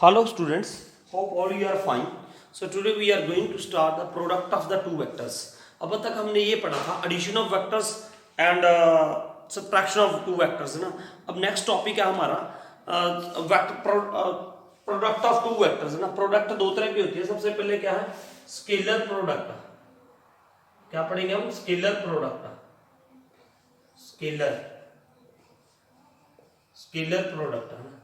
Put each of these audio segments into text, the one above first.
Hello students, hope all you are fine. So today we are going to start the product of the two vectors. अब तक हमने ये पढ़ा था addition of vectors and subtraction of two vectors है ना. अब next topic है हमारा प्रोडक्ट ऑफ टू वेक्टर्स है ना. प्रोडक्ट दो तरह की होती है. सबसे पहले क्या है स्केलर प्रोडक्ट. क्या पढ़ेंगे हम scalar product. Scalar scalar product है ना.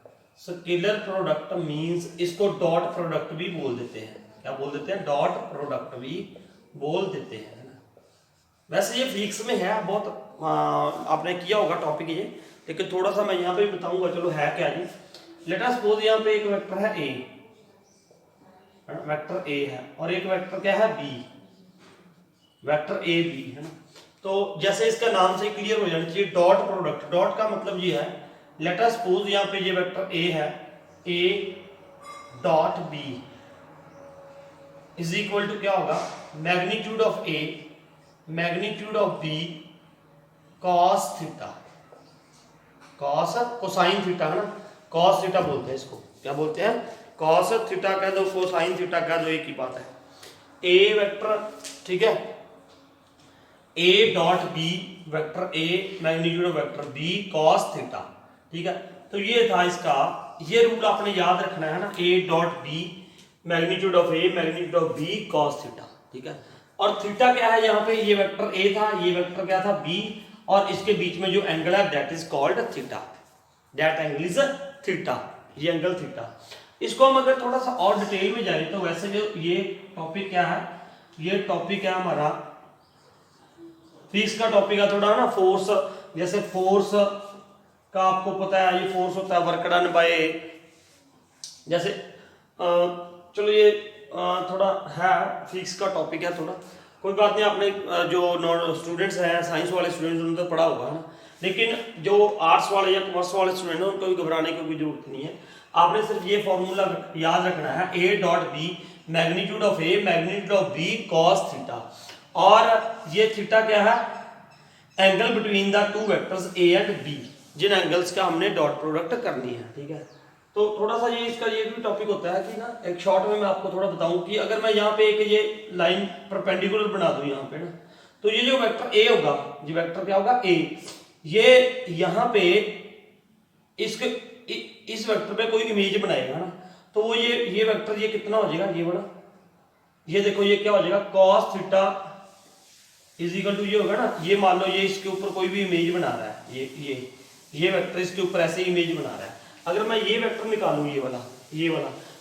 स्केलर प्रोडक्ट मींस इसको डॉट प्रोडक्ट भी बोल देते हैं. क्या बोल देते हैं? डॉट प्रोडक्ट भी बोल देते हैं ना. वैसे ये फिजिक्स में है बहुत आपने किया होगा टॉपिक ये, लेकिन थोड़ा सा मैं यहाँ पे भी बताऊंगा. चलो है क्या जी. लेट अस सपोज यहाँ पे एक वेक्टर है ए, वेक्टर ए है और एक वेक्टर क्या है बी, वेक्टर ए बी है ना. तो जैसे इसका नाम से क्लियर हो जाना चाहिए डॉट प्रोडक्ट. डॉट का मतलब ये है लेट अस सपोज यहाँ पे ये वेक्टर ए है, ए dot B is equal to क्या होगा magnitude of A magnitude of B cos theta. Cos cosine theta है ना. कॉस थीटा बोलते हैं इसको. क्या बोलते हैं? कॉस थीटा कह दो, कोसाइन थीटा कह दो, एक ही बात है. ए वेक्टर ठीक है, ए dot B vector a magnitude of vector b cos theta. ठीक है, तो ये था इसका. ये रूल आपने याद रखना है ना. ए dot b magnitude of A magnitude of B cos theta. ठीक है, और थीटा क्या है यहाँ पे? ये वेक्टर ए था, ये वेक्टर क्या था बी, और इसके बीच में जो एंगल है that is called theta. That angle is theta. ये एंगल थीटा. इसको हम अगर थोड़ा सा और डिटेल में जाए तो वैसे जो ये टॉपिक क्या है, ये टॉपिक है हमारा फिजिक्स का टॉपिक है थोड़ा ना. फोर्स, जैसे फोर्स का आपको पता है ये फोर्स होता है वर्क डन बाय, जैसे चलो ये थोड़ा है फिजिक्स का टॉपिक है थोड़ा, कोई बात नहीं. आपने जो स्टूडेंट्स हैं साइंस वाले स्टूडेंट्स उन्होंने तो पढ़ा होगा ना, लेकिन जो आर्ट्स वाले या कॉमर्स वाले स्टूडेंट हैं उनको भी घबराने की कोई जरूरत नहीं है. आपने सिर्फ ये फॉर्मूला याद रखना है ए dot b magnitude of A magnitude of B cos theta. और ये थीटा क्या है? Angle between the two vectors a and b, जिन एंगल्स का हमने डॉट प्रोडक्ट करनी है. ठीक है, तो थोड़ा सा ये इसका ये भी टॉपिक होता है कि ना एक शॉर्ट में मैं आपको थोड़ा बताऊं कि अगर मैं यहाँ पे एक ये लाइन परपेंडिकुलर बना दूं यहाँ पे ना, तो ये जो वेक्टर ए होगा, ये वेक्टर क्या होगा ए, ये यहाँ पे इस वेक्टर पे कोई इमेज बनाएगा ना, तो वो ये वेक्टर ये कितना हो जाएगा, ये बड़ा, ये देखो ये क्या हो जाएगा cos theta is equal to ये होगा ना. ये मान लो ये इसके ऊपर कोई भी इमेज बना रहा है, ये वेक्टर इसके ऊपर ऐसे इमेज बना रहा है. अगर मैं ये वेक्टर निकालूं ये वाला,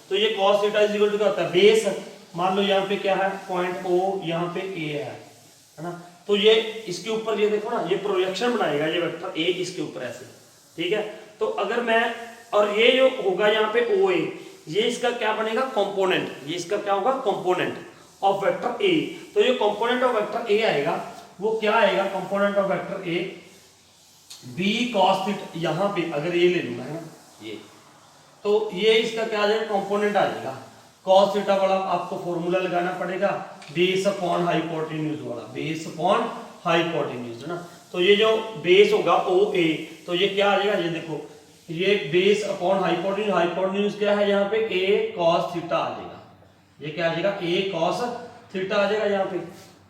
तो ये cos theta is equal to क्या होता है बेस. मान लो यहाँ पे क्या है पॉइंट ओ, यहाँ पे ए है ना. तो ये इसके ऊपर ये देखो ना ये प्रोजेक्शन बनाएगा ये वेक्टर ए इसके ऊपर ऐसे. ठीक है, तो अगर मैं और ये जो होगा यहाँ पे ओ ए, ये इसका क्या बनेगा कंपोनेंट. ये इसका क्या होगा कंपोनेंट ऑफ वेक्टर ए. तो ये कंपोनेंट ऑफ वेक्टर ए आएगा, वो क्या आएगा component of vector a b cos theta. यहाँ पे अगर ये ले लूंगा है ना ये, तो ये इसका क्या आ जाएगा कंपोनेंट आ जाएगा कॉस थीटा वाला. आपको फॉर्मूला लगाना पड़ेगा बेस अपॉन हाइपोटेन्यूज वाला, बेस अपॉन हाइपोटेन्यूज है ना. तो ये जो बेस होगा ओ ए, तो ये क्या आ जाएगा ये देखो ये बेस अपॉन हाइपोटेन्यूज. हाइपोटेन्यूज क्या है यहाँ पे ए कॉस थीटा आ जाएगा. ये क्या आ जाएगा ए कॉस थीटा आ जाएगा यहाँ पे.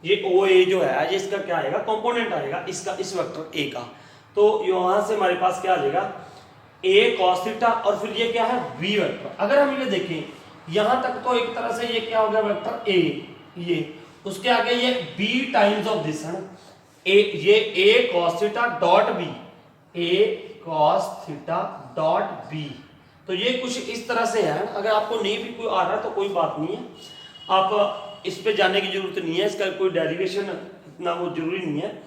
ये ओ ए जो है ये इसका क्या आएगा कंपोनेंट आएगा इसका, इस वेक्टर ए का. तो यहां से हमारे पास क्या आ जाएगा ए कॉस थीटा, और फिर ये क्या है बी वेक्टर. अगर हम ये देखें यहां तक तो एक तरह से ये क्या हो गया वेक्टर ए, ये उसके आगे ये बी टाइम्स ऑफ दिस है ना. ये ए कॉस थीटा डॉट बी, ए कॉस थीटा डॉट बी. तो ये कुछ इस तरह से है. अगर आपको नहीं भी कोई आ रहा तो कोई बात नहीं है, आप इस पे जाने की जरूरत नहीं है, इसका कोई डेरिवेशन इतना वो जरूरी नहीं है.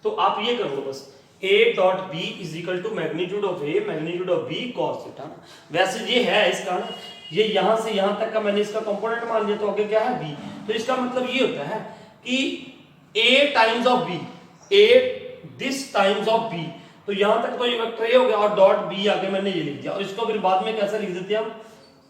तो आप ये कर लो बस a dot B is equal to magnitude of A magnitude of B cos theta. वैसे ये है इसका ना, ये यहां से यहां तक का मैंने इसका कंपोनेंट मान लिया, तो आगे क्या है बी. तो इसका मतलब ये होता है कि A times of B, A this times of B. तो यहां तक तो ये वेक्टर ए हो गया और डॉट बी आगे मैंने ये लिख दिया, और इसको फिर बाद में कैसे लिख देते हैं हम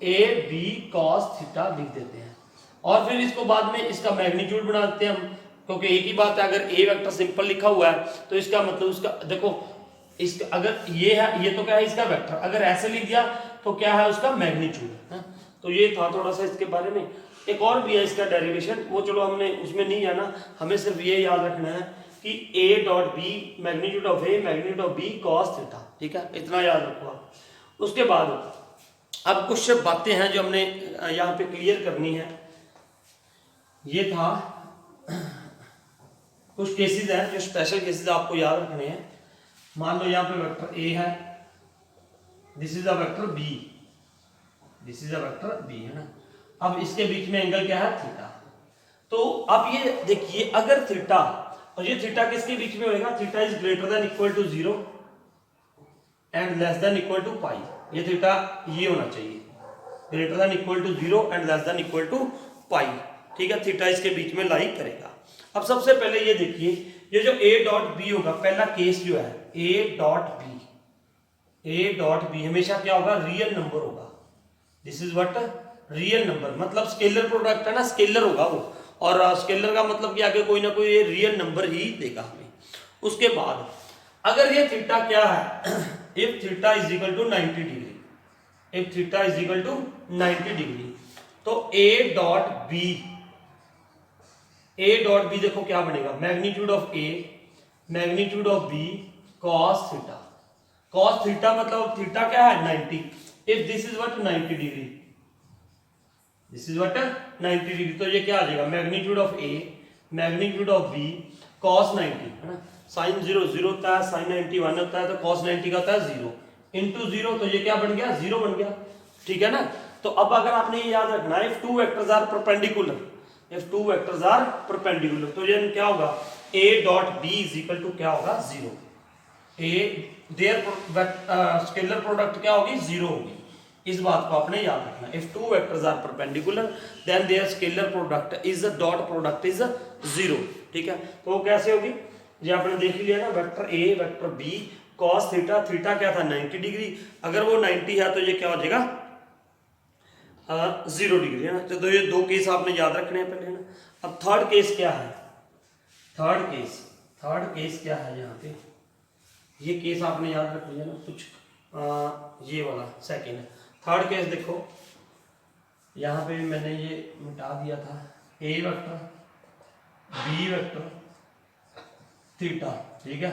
ए बी कॉस थीटा लिख देते हैं. और फिर इसको बाद में इसका मैग्नीट्यूड बना देते हैं हम, क्योंकि एक ही बात है. अगर ए वेक्टर सिंपल लिखा हुआ है तो इसका मतलब उसका देखो इसका अगर ये है, ये तो क्या है इसका वेक्टर, अगर ऐसे लिख दिया तो क्या है उसका मैग्नीट्यूड है। तो ये था थोड़ा सा इसके बारे में। एक और भी है इसका डेरिवेशन, वो चलो हमने उसमें नहीं जाना, हमें सिर्फ ये याद रखना है कि a dot b magnitude of a magnitude of b cos theta, ठीक है, इतना याद रखो आप। उसके बाद अब कुछ बातें हैं जो हमने यहाँ पे क्लियर करनी है। ये था कुछ केसेस हैं जो स्पेशल केसेस आपको याद रखने हैं। मान लो यहाँ पे वेक्टर a है, this is a vector b, this is a vector b, है ना। अब इसके बीच में एंगल क्या है, थीटा। तो अब ये देखिए अगर थीटा, और ये थीटा किसके बीच में होगा, theta is greater than equal to 0 and less than equal to pi. ये थीटा ये होना चाहिए, greater than equal to 0 and less than equal to pi, ठीक है। थीटा इसके बीच में लाई करेगा। अब सबसे पहले ये देखिए, ये जो a डॉट बी होगा, पहला केस जो है a डॉट बी हमेशा क्या होगा, रियल नंबर होगा। This is what, real number, मतलब स्केलर प्रोडक्ट है ना, स्केलर होगा वो, और स्केलर का मतलब कि आगे कोई ना कोई रियल नंबर ही देगा हमें। उसके बाद अगर ये थीटा क्या है, if theta is equal to 90 degree, if theta is equal to 90 degree, तो a डॉट बी देखो क्या बनेगा, magnitude of a magnitude of b cos theta. cos theta मतलब थीटा क्या है, 90। If this is what 90 degree, this is what 90 degree, तो ये क्या आ जाएगा, magnitude of a magnitude of b cos 90, है ना। साइन 0 0 होता है, साइन 90 1 होता है, तो cos 90 का होता है 0 इंटू 0, तो ये क्या बन गया, 0 बन गया, ठीक है ना। तो अब अगर आपने ये याद रखना है, if two vectors are perpendicular, if two vectors are perpendicular, तो ये क्या होगा, a dot b is equal to क्या होगा, 0। a देयर स्केलर प्रोडक्ट क्या होगी, 0 होगी। इस बात को आपने याद रखना, if two vectors are perpendicular then their scalar product is a dot product is 0, ठीक है। तो वो कैसे होगी, ये आपने देख लिया ना, vector a vector b cos theta, theta क्या था 90 डिग्री, अगर वो 90 है तो ये क्या हो जाएगा 0 डिग्री, है ना। तो ये दो केस आपने याद रखने हैं पहले ना। अब थर्ड केस क्या है, थर्ड केस क्या है, यहाँ पे ये केस आपने याद रख लिया ना कुछ, ये वाला सेकेंड है। थर्ड केस देखो, यहाँ पे मैंने ये मिटा दिया था, a vector b vector theta, ठीक है।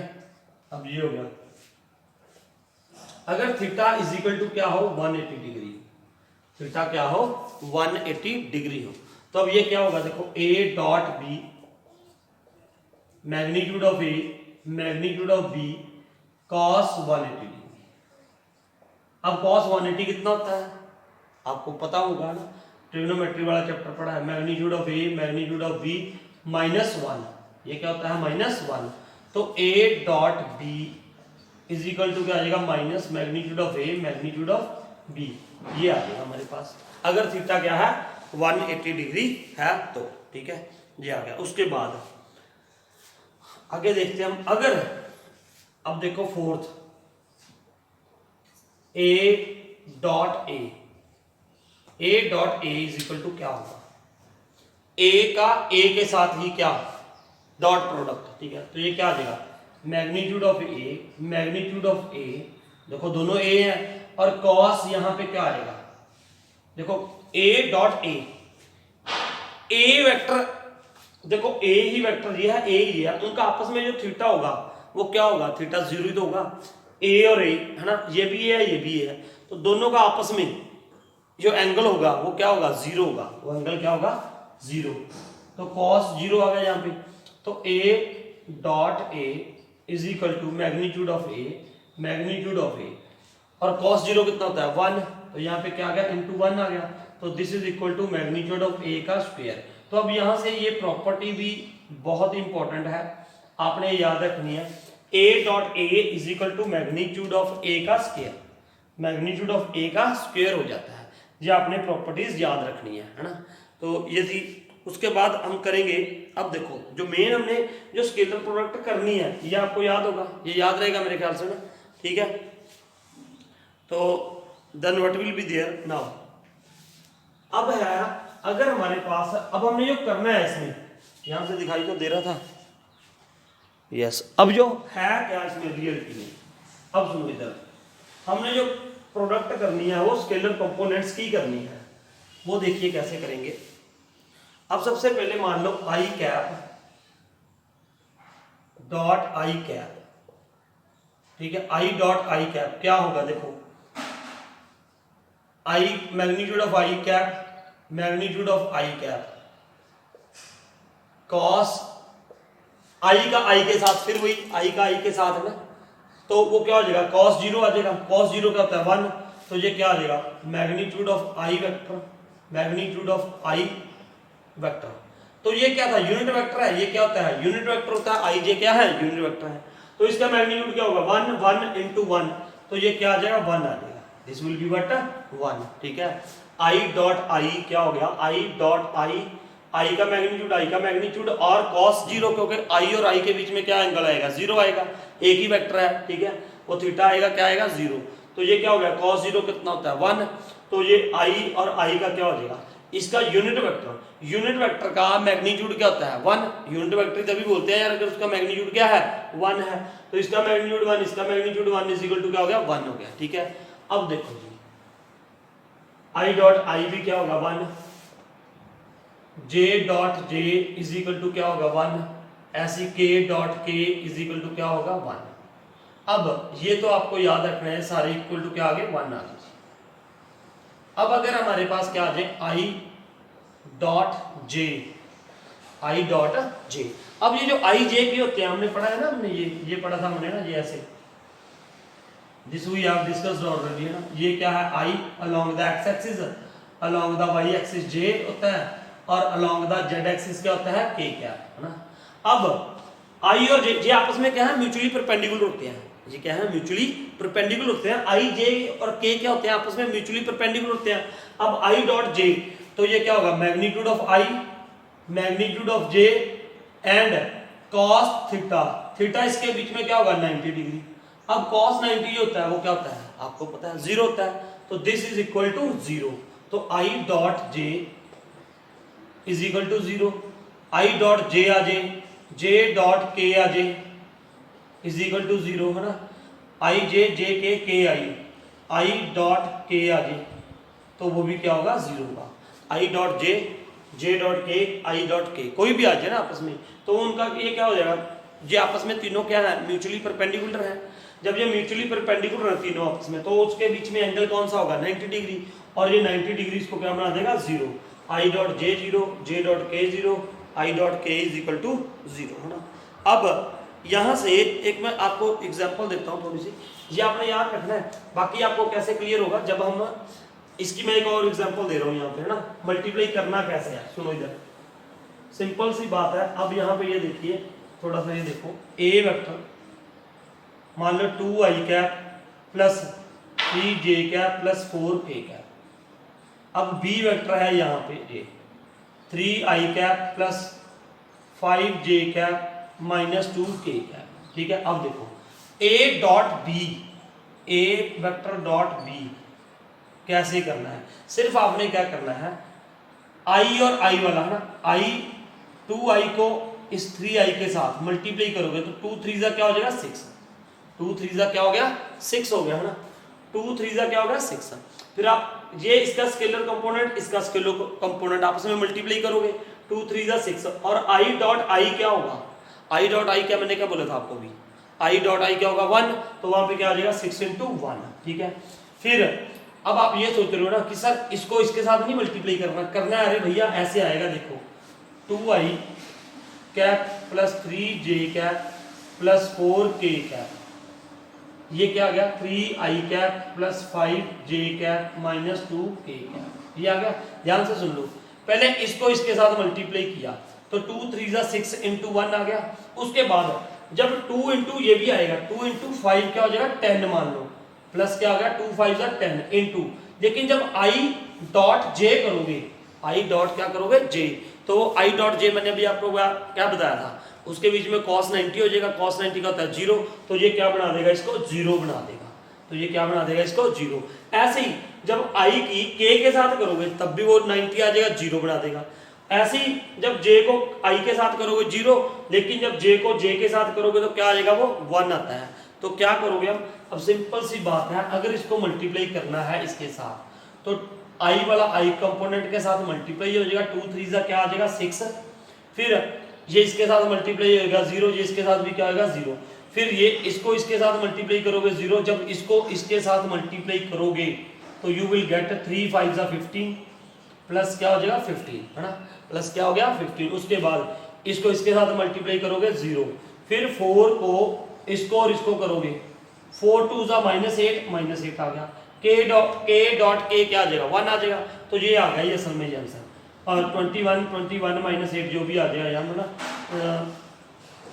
अब ये हो गया, अगर थीटा इज इक्वल टू क्या हो 180 डिग्री, थीटा क्या हो 180 डिग्री हो, तो अब ये क्या होगा, देखो a dot b magnitude of a magnitude of b cos 180 degree. अब cos 180 कितना होता है, आपको पता होगा ना, ट्रिग्नोमेट्री वाला चैप्टर पढ़ा है, magnitude of a magnitude of b -1, ये क्या होता है -1, तो a dot b is equal to क्या आ जाएगा, minus magnitude of a magnitude of b, ये आ जाएगा हमारे पास, अगर थीटा क्या है 180 डिग्री है तो, ठीक है, ये आ गया। उसके बाद आगे देखते हैं हम, अगर अब देखो fourth, a dot a is equal to क्या होगा, a का a के साथ ही क्या डॉट प्रोडक्ट, ठीक है। तो ये क्या आ जाएगा, मैग्नीट्यूड ऑफ a देखो दोनों a है, और cos यहां पे क्या आएगा, देखो a डॉट a वेक्टर, देखो a ही वेक्टर ये है, a ही है, उनका आपस में जो थीटा होगा वो क्या होगा, थीटा 0 ही तो होगा, a और a, है ना, ये भी है ये भी है, तो दोनों का आपस में जो एंगल होगा वो क्या होगा, 0 होगा, वो एंगल क्या होगा 0, तो cos 0 आ गया यहाँ पे, तो a dot a is equal to magnitude of a, और cos 0 कितना होता है 1, तो यहाँ पे क्या आ गया इंटू 1 आ गया, तो this is equal to magnitude of a का स्क्वायर। तो अब यहाँ से ये प्रॉपर्टी भी बहुत इंपॉर्टेंट है, आपने याद रखनी है, a dot a is equal to magnitude of a का स्क्वायर, मैग्नीट्यूड ऑफ a का स्क्वायर हो जाता है, ये आपने प्रॉपर्टीज याद रखनी है ना। तो ये थी, उसके बाद हम करेंगे, अब देखो जो मेन हमने जो स्केलर प्रोडक्ट करनी है ये आपको याद होगा, ये याद रहेगा मेरे ख्याल से ना, ठीक है। तो then what will be there now, अब है अगर हमारे पास, अब हमने जो करना है इसमें, यहां से दिखाई तो दे रहा था, यस, अब जो है क्या इसमें रियलिटी में, अब सुनो इधर, हमने जो प्रोडक्ट करनी है वो स्केलर कंपोनेंट्स की करनी है, वो देखिए कैसे करेंगे। अब सबसे पहले मान लो I cap dot I cap, ठीक है, आई डॉट आई कैप क्या होगा, देखो I magnitude of I cap, magnitude of I cap cos I का आई के साथ, फिर वही आई का आई के साथ है ना, तो वो क्या हो जाएगा कॉस जीरो आ जाएगा, कॉस जीरो क्या होता है 1, तो ये क्या आ जाएगा magnitude of I vector, magnitude of I vector. तो ये क्या था यूनिट वेक्टर है, ये क्या होता है यूनिट वेक्टर होता है, आई जे क्या है यूनिट वेक्टर है, तो इसका मैग्नीट्यूड क्या होगा 1 1 इंटू 1, तो ये क्या आ जाएगा 1 आ जाएगा, दिस विल बी व्हाट 1, ठीक है। आई डॉट आई क्या हो गया, आई डॉट आई, आई का मैग्नीट्यूड, आई का मैग्नीट्यूड और cos जीरो, क्योंकि आई और आई के बीच में क्या एंगल आएगा जीरो आएगा, एक ही वेक्टर है, ठीक है, वो थीटा आएगा क्या आएगा जीरो, तो ये क्या हो गया cos जीरो कितना होता है 1, तो ये आई और आई का क्या हो जाएगा इसका यूनिट वेक्टर, यूनिट वेक्टर का मैग्नीट्यूड क्या होता है 1, यूनिट वेक्टर तभी बोलते हैं यार अगर उसका मैग्नीट्यूड क्या है 1 है, तो इसका मैग्नीट्यूड 1, इसका मैग्नीट्यूड 1 इज इक्वल टू क्या हो गया 1 हो गया, ठीक है। अब देखो जी आई डॉट आई भी क्या होगा 1, J dot J is equal to क्या होगा 1, ऐसी के डॉट के इज इक्वल टू क्या होगा 1। अब ये तो आपको याद रखना है सारे इक्वल टू क्या आ गए 1 आ गए। अब अगर हमारे पास क्या आ जाए I dot J, I dot J, अब ये जो आई जे के होते हैं हमने पढ़ा है ना, हमने ये पढ़ा था हमने ना, ये ऐसे this we have discussed already है ना, ये क्या है I along the X axis, along the Y axis J होता है और अलोंग द जेड एक्सिस क्या होता है के क्या है ना। अब आई और जे आपस में क्या है म्यूचुअली परपेंडिकुलर होते हैं, ये क्या है म्यूचुअली परपेंडिकुलर होते हैं, आई जे और के क्या होते हैं आपस में म्यूचुअली परपेंडिकुलर होते हैं। अब आई डॉट जे, तो ये क्या होगा magnitude of I, magnitude of J and cos theta, theta इसके बीच में क्या होगा 90 डिग्री। अब cos 90 होता है वो क्या होता है आपको पता है 0 होता है, तो दिस इज इक्वल टू 0, तो I dot j is equal to 0, I dot j आ जाए, j डॉट k आ जाए इज इक्वल टू 0 है ना, I j k I dot k आ जाए तो वो भी क्या होगा 0 होगा, I dot j dot k I dot k कोई भी आ जाए ना आपस में, तो उनका ये क्या हो जाएगा, ये आपस में तीनों क्या है म्यूचुअली परपेंडिकुलर है। जब ये म्यूचुअली परपेंडिकुलर है तीनों आपस में, तो उसके बीच में एंगल कौन सा होगा 90 डिग्री, और ये 90 डिग्री इसको क्या बना देगा 0, I dot J 0, J dot के 0, आई डॉट के इज इक्वल टू 0 है ना। अब यहाँ से एक मैं आपको एग्जांपल देता हूँ थोड़ी सी, ये आपने याद रखना है, बाकी आपको कैसे क्लियर होगा जब हम इसकी, मैं एक और एग्जांपल दे रहा हूँ यहाँ पे है ना, मल्टीप्लाई करना कैसे है सुनो इधर, सिंपल सी बात है। अब यहाँ पे ये देखिए थोड़ा सा, ये देखो ए वेक्टर मान लो 2i cap plus 3j cap plus 4k cap, अब बी वेक्टर है यहाँ पे ये 3i cap plus 5j cap minus 2k cap, ठीक है। अब देखो a dot B, A vector dot B कैसे करना है, सिर्फ आपने क्या करना है i और i वाला है ना, i 2i को इस 3i के साथ मल्टीप्लाई करोगे तो 2 3 जा क्या हो जाएगा 6, 2 3 जा क्या हो गया 6 हो गया है ना, 2 3 जा क्या हो गया 6। फिर आप ये इसका स्केलर कंपोनेंट इसका स्केलर कंपोनेंट आपस में मल्टीप्लाई करोगे 2 3 जा 6, और i डॉट i क्या होगा, i डॉट i क्या मैंने क्या बोला था आपको भी, i डॉट i क्या होगा 1, तो वहां पे क्या आ जाएगा 6 इंटू 1, ठीक है। फिर अब आप ये सोच रहे हो ना कि सर इसको इसके साथ नहीं मल्टीप्लाई करना है, अरे भैया ऐसे आएगा, देखो 2i cap plus 3j cap plus 4k cap, ये क्या आ गया 3i cap plus 5j cap minus 2k cap, ये आ गया। ध्यान से सुन लो, पहले इसको इसके साथ मल्टीप्लाई किया तो 2 3 जा 6 इंटू 1 आ गया, उसके बाद जब 2 इंटू ये भी आएगा 2 इंटू 5 क्या हो जाएगा 10 मान लो, प्लस क्या आ गया 2 5 जा 10 इंटू, लेकिन जब i डॉट j करोगे, i डॉट क्या करोगे j, तो i डॉट j मैंने अभी आपको क्या बताया था, उसके बीच में cos 90 हो जाएगा, cos 90 का होता है 0, तो ये क्या बना देगा इसको 0 बना देगा, तो ये क्या बना देगा इसको 0। ऐसे ही जब i की k के साथ करोगे तब भी वो 90 आ जाएगा 0 बना देगा, ऐसे ही जब j को i के साथ करोगे 0, लेकिन जब j को j के साथ करोगे तो क्या आ जाएगा वो 1 आता है, तो क्या करोगे हम, अब सिंपल सी बात है, अगर इसको मल्टीप्लाई करना है इसके साथ तो आई वाला आई कंपोनेंट के साथ मल्टीप्लाई हो जाएगा, 2 3 जा क्या आ जाएगा 6, फिर ये इसके साथ मल्टीप्लाई होगा 0, ये इसके साथ भी क्या होगा 0, फिर ये इसको इसके साथ मल्टीप्लाई करोगे 0, जब इसको इसके साथ मल्टीप्लाई करोगे तो यू विल गेट 3 5 जा 15 प्लस क्या हो जाएगा 15, है ना, प्लस क्या हो गया 15। उसके बाद इसको इसके साथ मल्टीप्लाई करोगे 0, फिर 4 को इसको और इसको करोगे, 4 2 जा -8 -8 आ गया, k डॉट k क्या आ जाएगा 1 आ जाएगा, तो ये आ गया ये असल में ये आंसर। और 21 -8 जो भी आ जाएगा यहाँ पर ना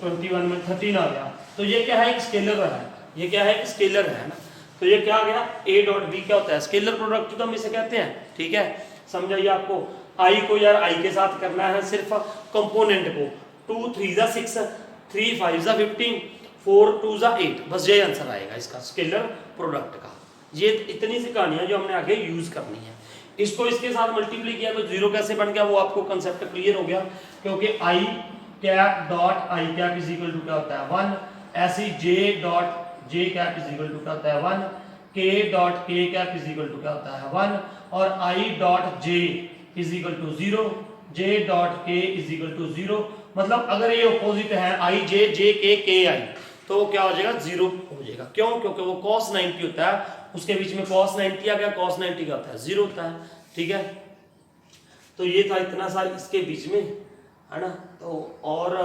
21 में 13 आ गया, तो ये क्या है एक स्केलर है, ये क्या है एक स्केलर है ना, तो ये क्या आ गया a डॉट b क्या होता है स्केलर प्रोडक्ट तो हम इसे कहते हैं, ठीक है, समझाइए। आपको i को यार i के साथ करना है सिर्फ कंपोनेंट को, 2 3 जा 6 3 5 जा 15 4 2 जा 8, बस ये आंसर आएगा इसका स्केलर प्रोडक्ट का। ये इतनी सी कहानियां जो हमने आगे यूज करनी है। इसको इसके साथ मल्टीप्लाई किया तो 0 कैसे बन गया वो आपको कंसेप्ट क्लियर हो गया, क्योंकि i cap dot i cap is equal to क्या होता है 1, ऐसी j dot j cap is equal to क्या होता है 1, k dot k cap is equal to क्या होता है 1, और i dot j is equal to 0, j dot k is equal to 0। मतलब अगर ये अपोजिट है i j j k k i तो क्या हो जाएगा 0 हो जाएगा, क्यों, क्योंकि वो cos 90 होता है, उसके बीच में cos 90 आ गया, cos 90 का होता है 0 होता है, ठीक है। तो ये था इतना सा इसके बीच में, है ना। तो और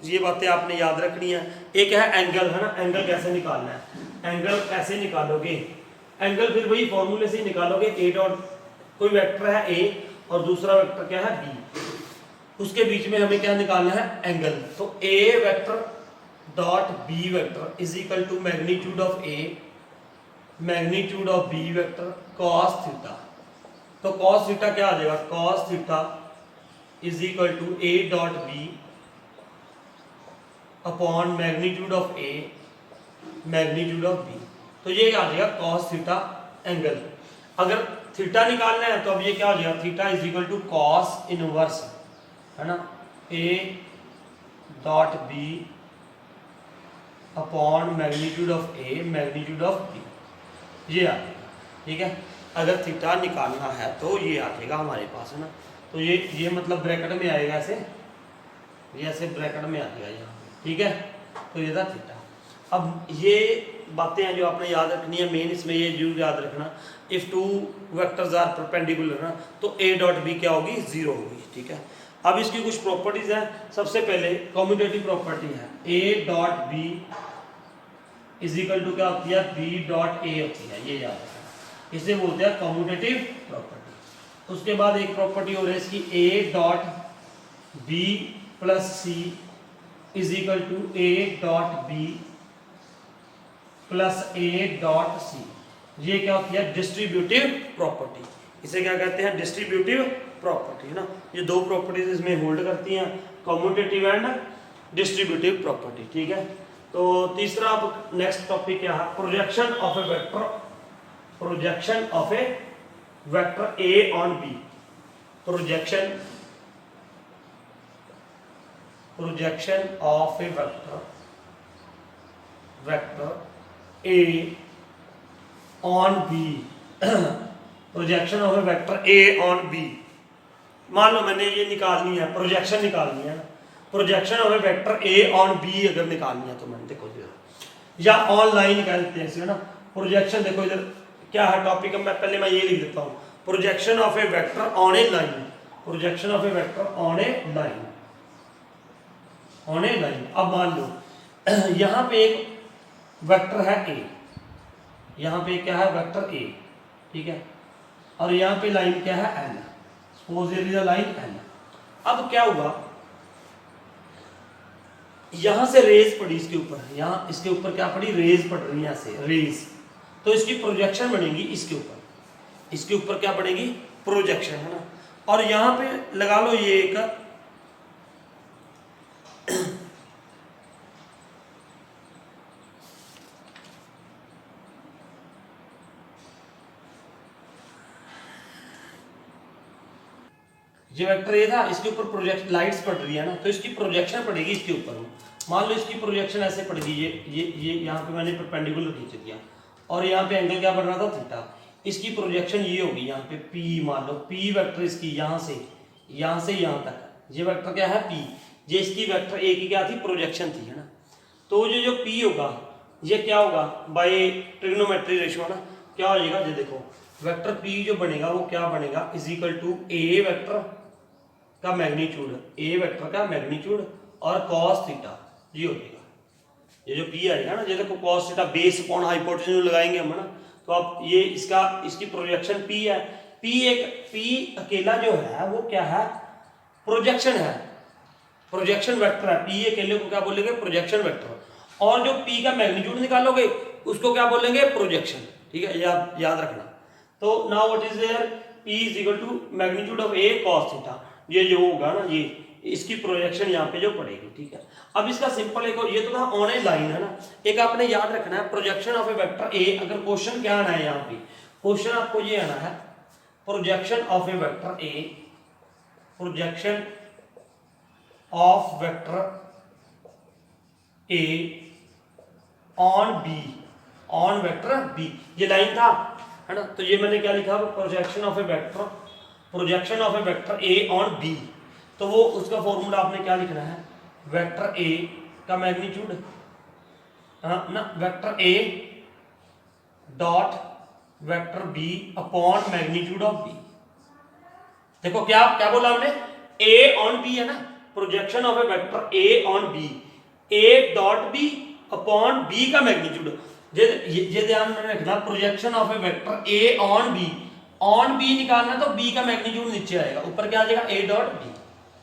ये बातें आपने याद रखनी है। एक है एंगल, है ना, एंगल कैसे निकालना है, एंगल कैसे निकालोगे, एंगल फिर वही फॉर्मूले से ही निकालोगे, ए डॉट कोई वेक्टर है ए और दूसरा वेक्टर क्या है बी, उसके बीच में हमें क्या निकालना है एंगल, तो A vector dot B vector is equal to magnitude of A magnitude of B vector cos theta. तो cos थीटा क्या आ जाएगा, cos theta is equal to A dot B upon magnitude of A magnitude of B, तो ये क्या आ जाएगा cos theta angle. अगर थीटा निकालना है तो अब ये क्या हो जाएगा, theta is equal to cos inverse, है ना, ए dot B upon magnitude of A magnitude of B, ये आ जाएगा, ठीक है। अगर थीटा निकालना है तो ये आ जाएगा हमारे पास, है ना। तो ये मतलब ब्रैकेट में आएगा ऐसे, ये ऐसे ब्रैकेट में आ जाएगा यहाँ, ठीक है। तो ये था थीटा। अब ये बातें हैं जो आपने याद रखनी है, मेन इसमें ये जरूर याद रखना, if two vectors are perpendicular ना तो ए डॉट बी क्या होगी 0 होगी, ठीक है। अब इसकी कुछ प्रॉपर्टीज हैं। सबसे पहले कम्यूटेटिव प्रॉपर्टी है, ए dot B is equal to क्या होती है बी डॉट ए होती है, ये याद रखना, इसे बोलते हैं कम्यूटेटिव प्रॉपर्टी। उसके बाद एक प्रॉपर्टी हो रही है इसकी, A dot B plus C is equal to A dot B plus A dot C, ये क्या होती है डिस्ट्रीब्यूटिव प्रॉपर्टी, इसे क्या कहते हैं डिस्ट्रीब्यूटिव प्रॉपर्टी, है ना। ये दो प्रॉपर्टीज इसमें होल्ड करती हैं, कम्यूटेटिव एंड डिस्ट्रीब्यूटिव प्रॉपर्टी, ठीक है। तो तीसरा अब नेक्स्ट टॉपिक क्या है, projection of A vector, projection of A vector A on B, projection of A vector A on B, projection of A vector A on B. मान लो मैंने ये निकालनी है, प्रोजेक्शन निकालनी है, projection of A vector A on B अगर निकालनी है तो मैंने देखो या ऑनलाइन कह देते हैं इसे, है ना। प्रोजेक्शन देखो इधर क्या है टॉपिक, पहले मैं ये लिख देता हूँ, projection of A vector on A line, projection of A vector on A line, on A line. अब मान लो यहाँ पे एक वेक्टर है ए, यहाँ पे क्या है वेक्टर ए, ठीक है, और यहाँ पे लाइन क्या है N, suppose here is a line N. अब क्या हुआ, यहां से रेज पड़ी इसके ऊपर, यहाँ इसके ऊपर क्या पड़ी रेज पड़ रही है ऐसे रेज, तो इसकी प्रोजेक्शन बनेगी इसके ऊपर, इसके ऊपर क्या बनेगी प्रोजेक्शन, है ना। और यहाँ पे लगा लो ये एक ये वेक्टर ए था, इसके ऊपर प्रोजेक्ट लाइट्स पड़ रही है ना, तो इसकी प्रोजेक्शन पड़ेगी इसके ऊपर, मान लो इसकी प्रोजेक्शन ऐसे पड़ गई, ये यहाँ पे मैंने परपेंडिकुलर खींच दिया और यहाँ पे एंगल क्या बन रहा था, थीटा। इसकी प्रोजेक्शन ये होगी यहाँ पे पी, मान लो पी वेक्टर इसकी यहाँ से यहाँ तक, ये वेक्टर क्या है पी, ये इसकी वेक्टर ए की क्या थी, प्रोजेक्शन थी, है ना। तो जो पी होगा ये क्या होगा, बाय ट्रिग्नोमेट्री रेशियो ना, क्या हो जाएगा, ये देखो वेक्टर पी जो बनेगा वो क्या बनेगा, is equal to A vector का मैग्नीट्यूड, ए वेक्टर का मैग्नीट्यूड और कॉस थीटा, ये हो जाएगा। ये जो पी आएगा ना, जैसे cos theta base upon hypotenuse लगाएंगे हम, है ना, तो आप ये इसकी प्रोजेक्शन पी है, पी अकेला जो है वो क्या है, प्रोजेक्शन है, प्रोजेक्शन वेक्टर है। पी अकेले को क्या बोलेंगे, प्रोजेक्शन वेक्टर। और जो पी का मैग्नीट्यूड निकालोगे उसको क्या बोलेंगे, प्रोजेक्शन। ठीक है, याद रखना। तो now what is there, P is equal to magnitude of A cos theta, ये जो होगा ना, ये इसकी प्रोजेक्शन यहाँ पे जो पड़ेगी। ठीक है, अब इसका सिंपल एक, ये तो था ऑन ए लाइन, है ना। एक आपने याद रखना है, प्रोजेक्शन ऑफ ए वेक्टर ए, अगर क्वेश्चन क्या आना है यहाँ पे, क्वेश्चन आपको ये आना है, projection of A vector A, projection of vector A on B, on vector B, ये लाइन था, है ना। तो ये मैंने क्या लिखा, projection of A vector, projection of A vector A on B. तो वो उसका फॉर्मूला आपने क्या लिखना है, वेक्टर ए का मैग्नीट्यूड ना, vector A dot vector B upon magnitude of B. देखो क्या क्या बोला हमने, ए ऑन बी है ना, projection of A vector A on B, A dot B upon B का मैग्नीट्यूड। ये ध्यान में रखना, projection of A vector A on B निकालना, तो बी का मैग्नीट्यूड नीचे आएगा, ऊपर क्या आ जाएगा, ए डॉट बी।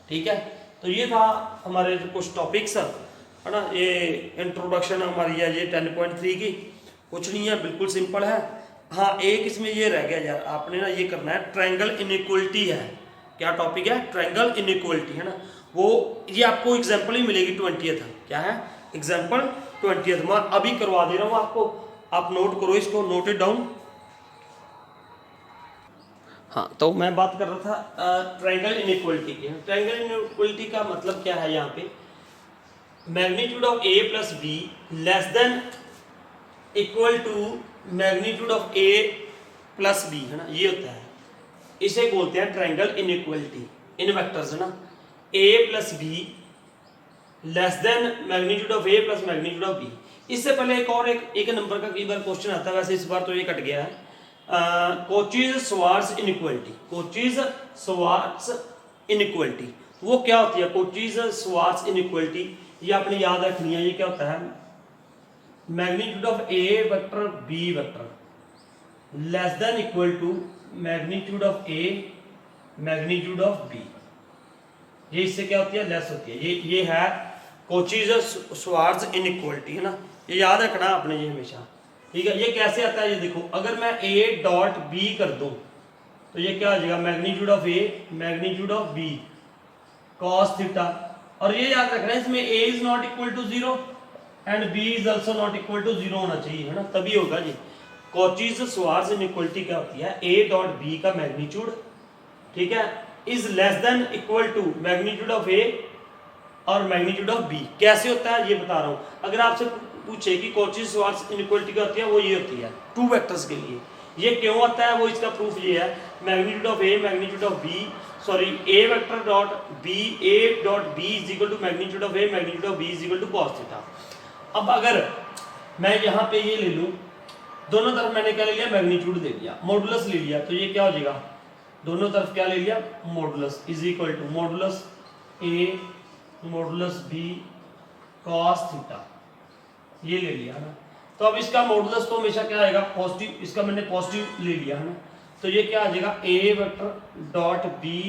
ठीक है, तो ये था हमारे कुछ टॉपिक्स, है ना। ये इंट्रोडक्शन हमारी है ये 10.3 की, कुछ नहीं है, बिल्कुल सिंपल है। हाँ, एक इसमें ये रह गया यार, आपने ना ये करना है, ट्रायंगल इनइक्वलिटी है। क्या टॉपिक है, ट्रायंगल इनइक्वलिटी, है ना। वो ये आपको एग्जाम्पल ही मिलेगी 20th, क्या है एग्जाम्पल 20th। मैं अभी करवा दे रहा हूँ आपको, आप नोट करो इसको, नोट इट डाउन। हाँ, तो मैं बात कर रहा था ट्रायंगल इनइक्वलिटी की। ट्रायंगल इनइक्वलिटी का मतलब क्या है, यहाँ पे magnitude of A plus B less than equal to magnitude of A plus B, है ना, ये होता है। इसे बोलते हैं ट्रायंगल इनइक्वलिटी इन वेक्टर्स, है ना। A plus B less than magnitude of A plus magnitude of B. इससे पहले एक नंबर का कई बार क्वेश्चन आता है, वैसे इस बार तो ये कट गया है, कोचीज-श्वार्ट्ज इनइक्वलिटी। कोचीज-श्वार्ट्ज इनइक्वलिटी वो क्या होती है, कोचीज-श्वार्ट्ज इनइक्वलिटी, ये आपने याद रखनी है। ये क्या होता है, magnitude of A vector B vector less than equal to magnitude of A magnitude of B. ये इससे क्या होती है, लेस होती है। ये है कोचीज-श्वार्ट्ज इनइक्वलिटी, है ना, ये याद रखना आपने ये हमेशा। ठीक है, ये कैसे आता है, ये देखो, अगर मैं ए डॉट बी कर दूं तो ये क्या हो जाएगा, magnitude of A magnitude of B cos theta. और ये याद रखना है, इसमें A is not equal to 0 and B is also not equal to 0 होना चाहिए, है ना, तभी होगा जी। कोचीज-श्वार्ट्ज इनइक्वलिटी क्या होती है, ए डॉट बी का मैग्नीट्यूड, ठीक है, is less than equal to magnitude of A और मैग्नीट्यूड ऑफ बी। कैसे होता है ये बता रहा हूं। अगर आपसे पूछे कि कोचीज-श्वार्ट्ज इनइक्वलिटी क्या होती है, वो ये होती है टू वेक्टर्स के लिए। ये क्यों आता है, वो इसका प्रूफ ये है, magnitude of A magnitude of B, sorry A vector dot B, A dot B is equal to magnitude of A magnitude of B is equal to cos theta. अब अगर मैं यहाँ पे ये ले लूँ, दोनों तरफ मैंने क्या ले लिया, मैग्नीट्यूड ले लिया, मॉडुलस ले लिया, तो ये क्या हो जाएगा, दोनों तरफ क्या ले लिया, modulus is equal to modulus A modulus B cos theta, ये ले लिया ना। तो अब इसका मॉडुलस तो हमेशा क्या आएगा, पॉजिटिव, इसका मैंने पॉजिटिव ले लिया है ना, तो ये क्या आ जाएगा, ए वेक्टर डॉट बी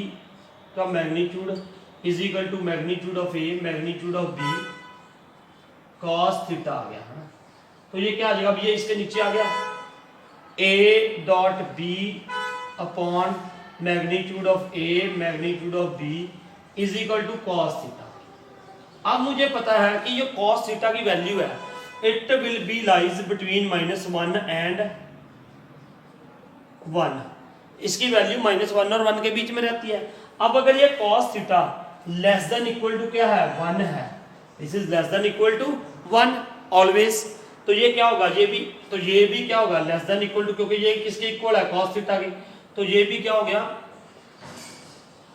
का magnitude is equal to magnitude of A magnitude of B cos theta आ गया, है ना। तो ये क्या आ जाएगा, अब ये इसके नीचे आ गया, A dot B upon magnitude of A magnitude of B is equal to cos theta. अब मुझे पता है कि ये कॉस थीटा की वैल्यू है, it will be lies between -1 and 1, इसकी वैल्यू -1 और 1 के बीच में रहती है। अब अगर ये cos theta less than equal to क्या है, 1 है, this is less than equal to 1 always. तो ये क्या होगा, ये भी, तो ये भी क्या होगा, लेस देन इक्वल टू, क्योंकि ये किसके इक्वल है, cos थीटा की। तो ये भी क्या हो गया,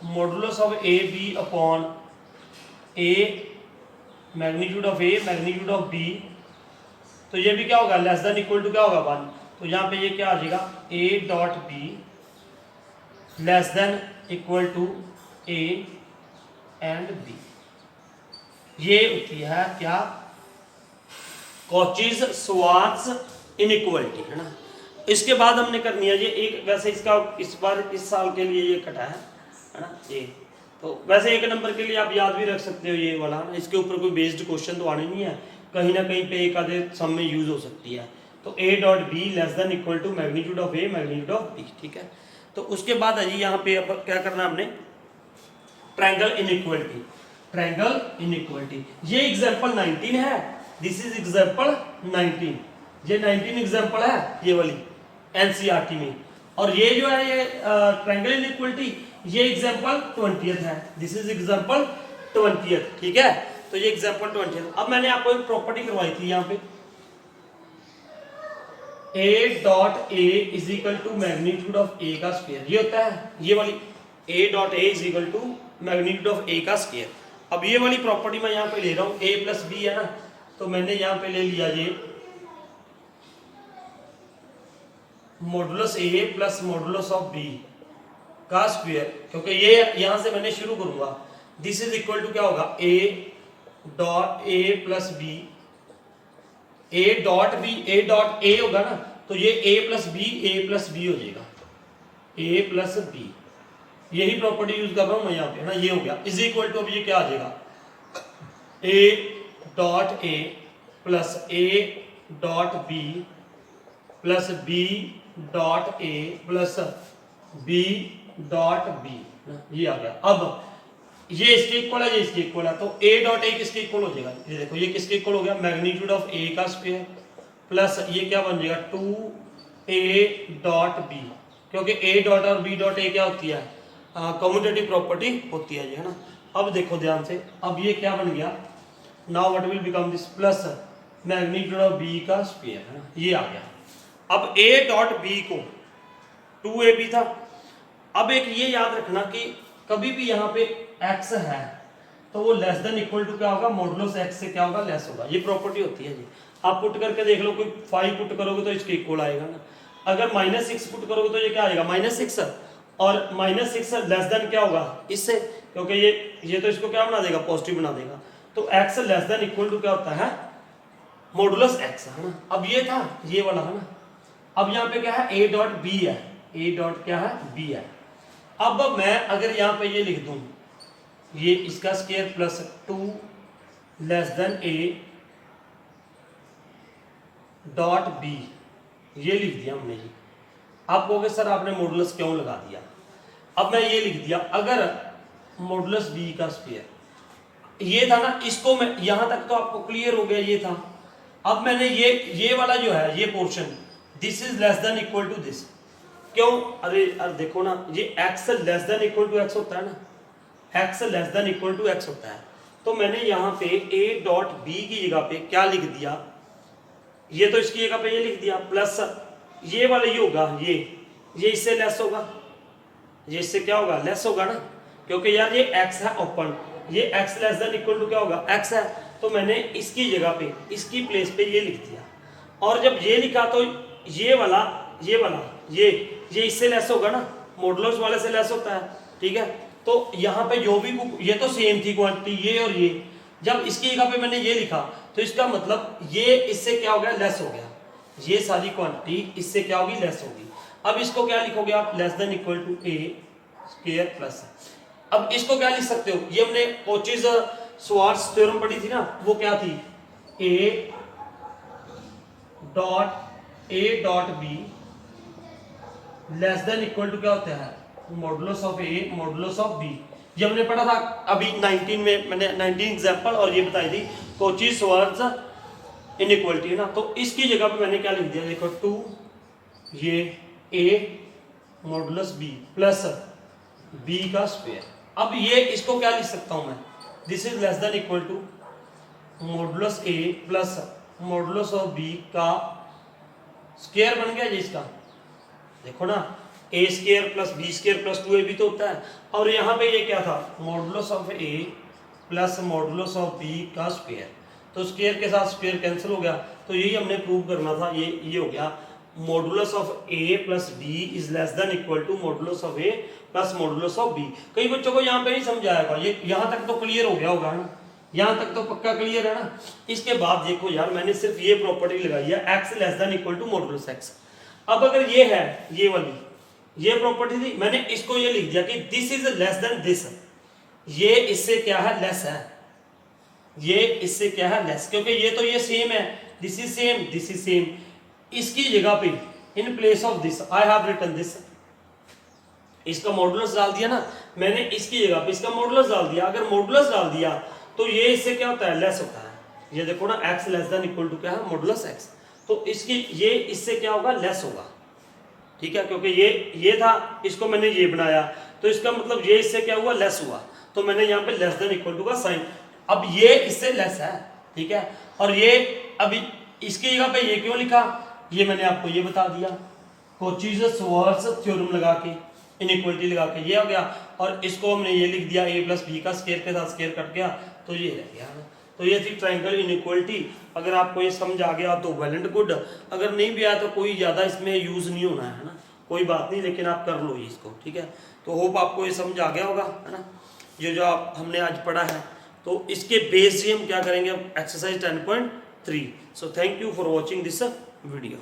modulus of A B upon A magnitude of A magnitude of B. तो ये भी क्या होगा, लेस देन इक्वल टू क्या होगा 1। तो यहाँ पे ये क्या आ जाएगा, A dot B less than equal to A and B. ये होती है क्या, कॉचीज स्वार्ट्ज इनइक्वालिटी, है ना। इसके बाद हमने करनी है ये एक, वैसे इसका इस बार इस साल के लिए ये कटा है ना ये। तो वैसे एक नंबर के लिए आप याद भी रख सकते हो ये वाला, इसके ऊपर कोई बेस्ड क्वेश्चन तो आने नहीं है, कहीं ना कहीं पे एक आधे सम में यूज हो सकती है। तो A dot B less than equal to magnitude of A magnitude of B, ठीक है। तो उसके बाद है जी यहाँ पे अब क्या करना है हमने, ट्रायंगल इनइक्वालिटी। ट्रायंगल इनइक्वालिटी, ये एग्जांपल 19 है, दिस इज एग्जांपल 19। ये 19 एग्जांपल है ये वाली एनसीईआरटी में, और ये जो है ये ट्रायंगल इनइक्वालिटी ये एग्जांपल 20th है, दिस इज एग्जांपल 20th, ठीक है। तो ये एग्जांपल 20th। अब मैंने आपको एक प्रॉपर्टी करवाई थी यहाँ पे, a dot a is equal to magnitude of a का स्क्वायर, ये होता है ये वाली a dot a is equal to magnitude of a का स्क्वायर। अब ये वाली प्रॉपर्टी मैं यहाँ पे ले रहा हूँ, a प्लस बी है ना, तो मैंने यहाँ पे ले लिया ये modulus a plus modulus of b का स्क्वायर, क्योंकि ये यहाँ से मैंने शुरू करूंगा। दिस इज इक्वल टू क्या होगा, a dot a plus B, a dot a होगा ना, तो ये a प्लस बी हो जाएगा, a प्लस बी। यही प्रॉपर्टी यूज कर रहा हूं मैं यहाँ पे, है ना। ये हो गया इज इक्वल टू, अब ये क्या आ जाएगा, a dot a plus a dot b plus b dot a plus b dot b, ये आ गया। अब ये इसके इक्वल है, ये इसके इक्वल है, तो a डॉट a किसके इक्वल हो जाएगा, ये देखो ये किसके इक्वल हो गया, मैग्नीट्यूड ऑफ a का स्क्वायर प्लस ये क्या बन जाएगा 2a डॉट b, क्योंकि a डॉट और b डॉट a क्या होती है, कम्यूटेटिव प्रॉपर्टी होती है, है ना। अब देखो ध्यान से, अब ये क्या बन गया, now what will become this, plus magnitude of b का स्क्वायर, है ना, ये आ गया। अब a डॉट b को 2ab था। अब एक ये याद रखना कि कभी भी यहाँ पे x है तो वो लेस देन इक्वल टू क्या होगा, मॉडुलस x से क्या होगा, लेस होगा। ये प्रॉपर्टी होती है जी। आप पुट करके देख लो, कोई 5 पुट करोगे तो इसके इक्वल आएगा ना, अगर -6 पुट करोगे तो ये क्या आएगा, -6, और -6 लेस देन क्या होगा इससे, क्योंकि ये तो इसको क्या बना देगा, पॉजिटिव बना देगा। तो x less than equal to क्या होता है, मॉडुलस x, है ना। अब ये था ये वाला, है ना। अब यहाँ पे क्या है, a डॉट b है, a डॉट क्या है, b है। अब मैं अगर यहाँ पे ये लिख दूं, ये इसका square plus 2 less than a dot b, ये लिख दिया हमने जी। आप कहोगे सर आपने मॉडुलस क्यों लगा दिया। अब मैं ये लिख दिया, अगर मॉडुलस b का स्क्वायर ये था ना, इसको मैं यहां तक तो आपको क्लियर हो गया, ये था। अब मैंने ये वाला जो है ये portion, this is less than equal to this, क्यों, अरे देखो ना, ये x less than equal to x होता है ना, x less than equal to x होता है। तो मैंने यहाँ पे a डॉट b की जगह पे क्या लिख दिया, ये तो इसकी जगह पे ये लिख दिया, प्लस ये वाला ये होगा, ये इससे लेस होगा, ये इससे क्या होगा, लेस होगा ना, क्योंकि यार ये x है ओपन, ये x less than equal to क्या होगा, x है। तो मैंने इसकी जगह पे, इसकी प्लेस पे ये लिख दिया, और जब ये लिखा तो ये वाला ये इससे लेस होगा ना, मॉडुलस वाले से लेस होता है, ठीक है। तो यहाँ पे जो भी, ये तो सेम थी क्वांटिटी, ये और ये, जब इसकी जगह पे मैंने ये लिखा तो इसका मतलब ये इससे क्या हो गया, लेस हो गया, ये सारी क्वांटिटी इससे क्या होगी, लेस होगी। अब इसको क्या लिखोगे आप, less than equal to a square plus. अब इसको क्या लिख सकते हो, ये हमने कोचीज स्वार्ट्ज थ्योरम पढ़ी थी ना, वो क्या थी, a dot b less than equal to क्या होता है, modulus of a modulus of b। ये हमने पढ़ा था अभी 19 में, मैंने 19 एग्जांपल और ये बताई थी कोची स्वार्ट्ज इनइक्वालिटी, है ना। तो इसकी जगह पे मैंने क्या लिख दिया, देखो 2 ये a modulus b plus b का स्क्वायर। अब ये इसको क्या लिख सकता हूं मैं, this is less than equal to modulus A plus modulus of B का स्क्वायर बन गया जी इसका। देखो ना, A square plus B square plus 2ab तो होता है, और यहाँ पे ये क्या था, modulus of A plus modulus of B का स्क्वायर। तो स्क्वायर के साथ स्क्वायर कैंसिल हो गया, तो यही हमने प्रूव करना था। ये हो गया modulus of A plus B is less than equal to modulus of A plus modulus of B. कई बच्चों को यहाँ पे नहीं समझाएगा, ये यहाँ तक तो क्लियर हो गया होगा ना, यहाँ तक तो पक्का क्लियर है ना। इसके बाद देखो यार, मैंने सिर्फ ये प्रॉपर्टी लगाई है, X less than equal to modulus X. अब अगर ये है, ये वाली ये प्रॉपर्टी थी, मैंने इसको ये लिख दिया कि this is less then this, ये इससे क्या है, लेस है, ये इससे क्या है, लेस, क्योंकि ये तो ये सेम है, this is same, this is same. इसकी जगह पे in place of this I have written this, इसका मॉडुलस डाल दिया ना मैंने, इसकी जगह पे इसका मॉडुलस डाल दिया। अगर मॉडुलस डाल दिया तो ये इससे क्या होता है, लेस होता है। ये देखो ना, x less than equal to क्या है, मॉडुलस x, तो इसकी ये इससे क्या होगा, लेस होगा, ठीक है, क्योंकि ये था, इसको मैंने ये बनाया, तो इसका मतलब ये इससे क्या हुआ, लेस हुआ, तो मैंने यहाँ पे लेस देन इक्वल टू का साइन। अब ये इससे लेस है, ठीक है, और ये अभी इसकी जगह पे ये क्यों लिखा, ये मैंने आपको ये बता दिया, कोची-श्वार्ट्ज थ्योरम लगा के, इनइक्वालिटी लगा के, ये हो गया। और इसको हमने ये लिख दिया, a प्लस बी का स्क्वायर के साथ स्क्वायर कट गया, तो ये रह गया। तो ये थी ट्रायंगल इनइक्वालिटी। अगर आपको ये समझ आ गया तो वेल एंड गुड, अगर नहीं भी आया तो कोई ज़्यादा इसमें यूज़ नहीं होना है ना, कोई बात नहीं, लेकिन आप कर लो ये इसको, ठीक है। तो होप आपको ये समझ आ गया होगा, है ना, ये जो आप हमने आज पढ़ा है। तो इसके बेस से हम क्या करेंगे, exercise 10.3। So thank you for watching this video.